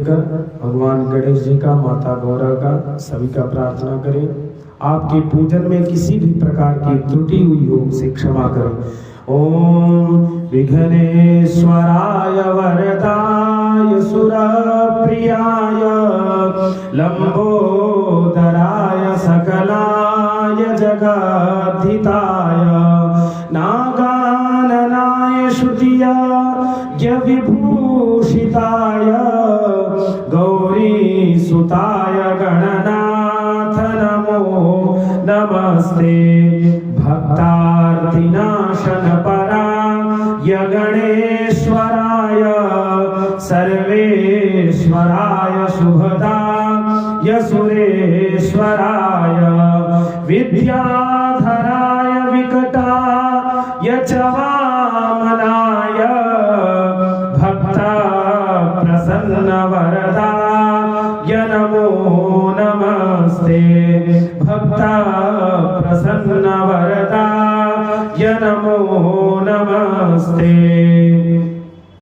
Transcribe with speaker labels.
Speaker 1: भगवान गणेश जी का, माता गौरा का, सभी का प्रार्थना करें। आपके पूजन में किसी भी प्रकार की त्रुटि हुई हो उसे क्षमा करें। ओम विघ्नेश्वराय वरदाय सुरप्रियाय लंबोदराय सकलाय जगद्धिताय नागाननाय श्रुतिय विभूषिताय गौरी सुताय गणनाथ नमो नमस्ते। भक्तार्तिनाशन पराय गणेश्वराय सर्वेश्वराय शुभदाय सुरेश्वराय विद्याधराय विकटाय च वामनाय भक्ता प्रसन्न वरदाय नमो नमस्ते। भक्ता प्रसन्न वरदाय नमो नमस्ते।